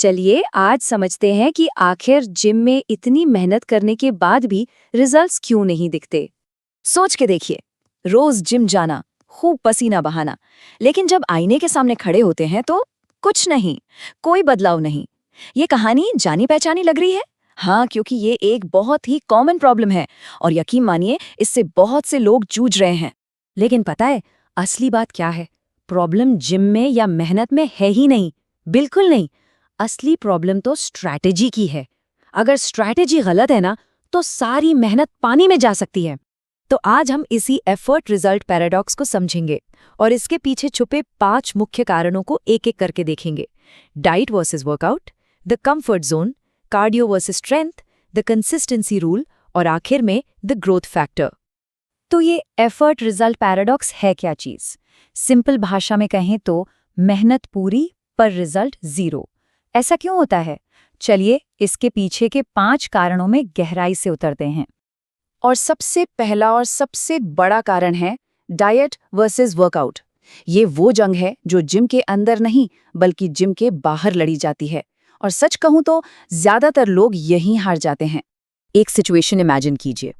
चलिए आज समझते हैं कि आखिर जिम में इतनी मेहनत करने के बाद भी रिजल्ट्स क्यों नहीं दिखते। सोच के देखिए, रोज जिम जाना, खूब पसीना बहाना, लेकिन जब आईने के सामने खड़े होते हैं तो कुछ नहीं, कोई बदलाव नहीं। ये कहानी जानी पहचानी लग रही है? हाँ, क्योंकि ये एक बहुत ही कॉमन प्रॉब्लम है और यकीन मानिए इससे बहुत से लोग जूझ रहे हैं। लेकिन पता है असली बात क्या है? प्रॉब्लम जिम में या मेहनत में है ही नहीं, बिल्कुल नहीं। असली प्रॉब्लम तो स्ट्रैटेजी की है। अगर स्ट्रैटेजी गलत है ना, तो सारी मेहनत पानी में जा सकती है। तो आज हम इसी एफर्ट रिजल्ट पैराडॉक्स को समझेंगे और इसके पीछे छुपे 5 मुख्य कारणों को एक एक करके देखेंगे। Diet versus workout, the comfort zone, cardio versus strength, the consistency rule और आखिर में द ग्रोथ फैक्टर। तो ये एफर्ट रिजल्ट पैराडॉक्स है क्या चीज? सिंपल भाषा में कहें तो मेहनत पूरी पर रिजल्ट जीरो। ऐसा क्यों होता है? चलिए इसके पीछे के 5 कारणों में गहराई से उतरते हैं। और सबसे पहला और सबसे बड़ा कारण है डाइट वर्सेस वर्कआउट। ये वो जंग है जो जिम के अंदर नहीं बल्कि जिम के बाहर लड़ी जाती है। और सच कहूं तो ज्यादातर लोग यहीं हार जाते हैं। एक सिचुएशन इमेजिन कीजिए।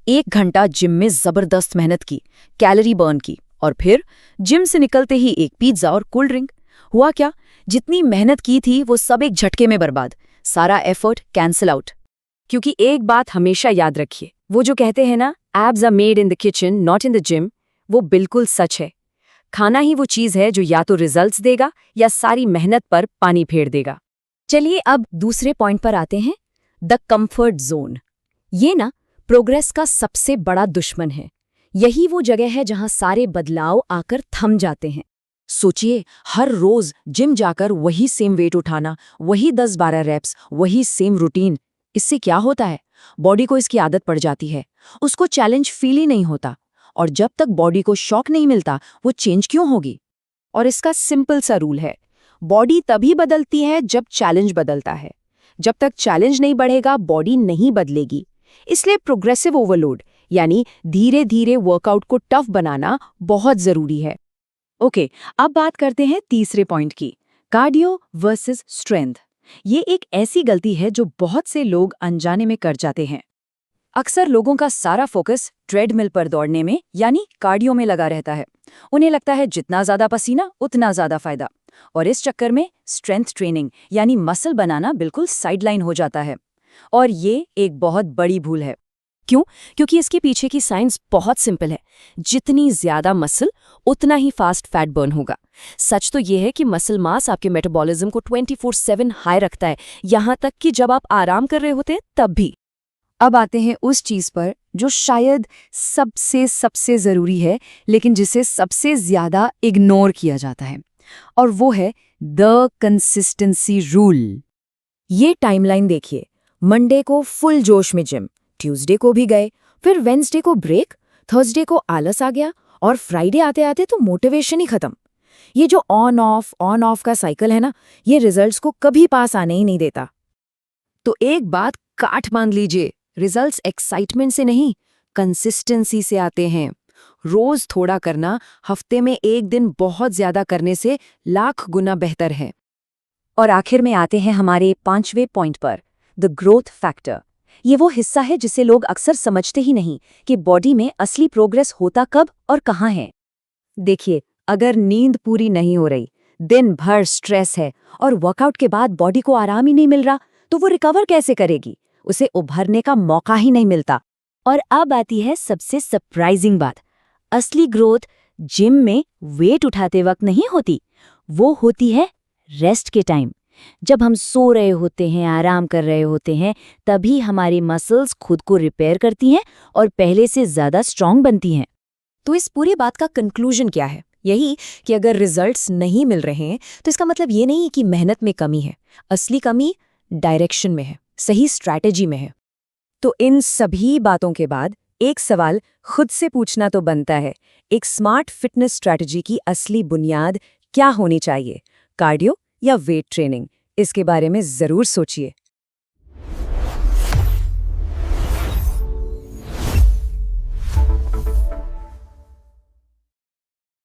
1 घंटा जिम में जबरदस्त मेहनत की, कैलोरी बर्न की और फिर जिम से निकलते ही एक पिज्जा और कोल्ड ड्रिंक। हुआ क्या? जितनी मेहनत की थी वो सब एक झटके में बर्बाद। सारा एफर्ट कैंसिल आउट। क्योंकि एक बात हमेशा याद रखिए, वो जो कहते हैं ना, abs are made in the kitchen not in the gym, वो बिल्कुल सच है। खाना ही वो चीज है जो या तो रिजल्ट्स देगा या सारी मेहनत पर पानी फेर देगा। चलिए अब दूसरे पॉइंट पर आते हैं, द कंफर्ट जोन। ये ना प्रोग्रेस का सबसे बड़ा दुश्मन है। यही वो जगह है जहां सारे बदलाव आकर थम जाते हैं। सोचिए, हर रोज जिम जाकर वही सेम वेट उठाना, वही 10-12 रेप्स, वही सेम रूटीन। इससे क्या होता है? बॉडी को इसकी आदत पड़ जाती है। उसको चैलेंज फील ही नहीं होता। और जब तक बॉडी को शॉक नहीं मिलता, वो चेंज क्यों होगी? और इसका सिंपल सा रूल है, बॉडी तभी बदलती है जब चैलेंज बदलता है। जब तक चैलेंज नहीं बढ़ेगा, बॉडी नहीं बदलेगी। इसलिए प्रोग्रेसिव ओवरलोड यानी धीरे धीरे वर्कआउट को टफ बनाना बहुत जरूरी है। ओके, अब बात करते हैं तीसरे पॉइंट की, कार्डियो वर्सेस स्ट्रेंथ। ये एक ऐसी गलती है जो बहुत से लोग अनजाने में कर जाते हैं। अक्सर लोगों का सारा फोकस ट्रेडमिल पर दौड़ने में यानी कार्डियो में लगा रहता है। उन्हें लगता है जितना ज्यादा पसीना उतना ज्यादा फायदा, और इस चक्कर में स्ट्रेंथ ट्रेनिंग यानी मसल बनाना बिल्कुल साइडलाइन हो जाता है। और ये एक बहुत बड़ी भूल है। क्यों? क्योंकि इसके पीछे की साइंस बहुत सिंपल है। जितनी ज्यादा मसल उतना ही फास्ट फैट बर्न होगा। सच तो ये है कि मसल मास आपके मेटाबॉलिज्म को 24/7 हाई रखता है, यहां तक कि जब आप आराम कर रहे होते हैं तब भी। अब आते हैं उस चीज पर जो शायद सबसे जरूरी है, लेकिन जिसे सबसे ज्यादा इग्नोर किया जाता है, और वो है द कंसिस्टेंसी रूल। ये टाइमलाइन देखिए, मंडे को फुल जोश में जिम, ट्यूसडे को भी गए, फिर वेंसडे को ब्रेक, थर्सडे को आलस आ गया और फ्राइडे आते आते तो मोटिवेशन ही खत्म। ये जो ऑन ऑफ का साइकिल है ना, ये रिजल्ट्स को कभी पास आने ही नहीं देता। तो एक बात काट बांध लीजिए, रिजल्ट्स एक्साइटमेंट से नहीं, कंसिस्टेंसी से आते हैं। रोज थोड़ा करना हफ्ते में एक दिन बहुत ज्यादा करने से लाख गुना बेहतर है। और आखिर में आते हैं हमारे 5वें पॉइंट पर, द ग्रोथ फैक्टर। ये वो हिस्सा है जिसे लोग अक्सर समझते ही नहीं कि बॉडी में असली प्रोग्रेस होता कब और कहाँ है। देखिए, अगर नींद पूरी नहीं हो रही, दिन भर स्ट्रेस है और वर्कआउट के बाद बॉडी को आराम ही नहीं मिल रहा, तो वो रिकवर कैसे करेगी? उसे उभरने का मौका ही नहीं मिलता। और अब आती है सबसे सरप्राइजिंग बात, असली ग्रोथ जिम में वेट उठाते वक्त नहीं होती, वो होती है रेस्ट के टाइम। जब हम सो रहे होते हैं, आराम कर रहे होते हैं, तभी हमारी मसल्स खुद को रिपेयर करती हैं और पहले से ज्यादा स्ट्रांग बनती हैं। तो इस पूरी बात का कंक्लूजन क्या है? यही कि अगर रिजल्ट्स नहीं मिल रहे हैं तो इसका मतलब ये नहीं कि मेहनत में कमी है। असली कमी डायरेक्शन में है, सही स्ट्रैटेजी में है। तो इन सभी बातों के बाद एक सवाल खुद से पूछना तो बनता है, एक स्मार्ट फिटनेस स्ट्रैटेजी की असली बुनियाद क्या होनी चाहिए? कार्डियो या वेट ट्रेनिंग? इसके बारे में जरूर सोचिए।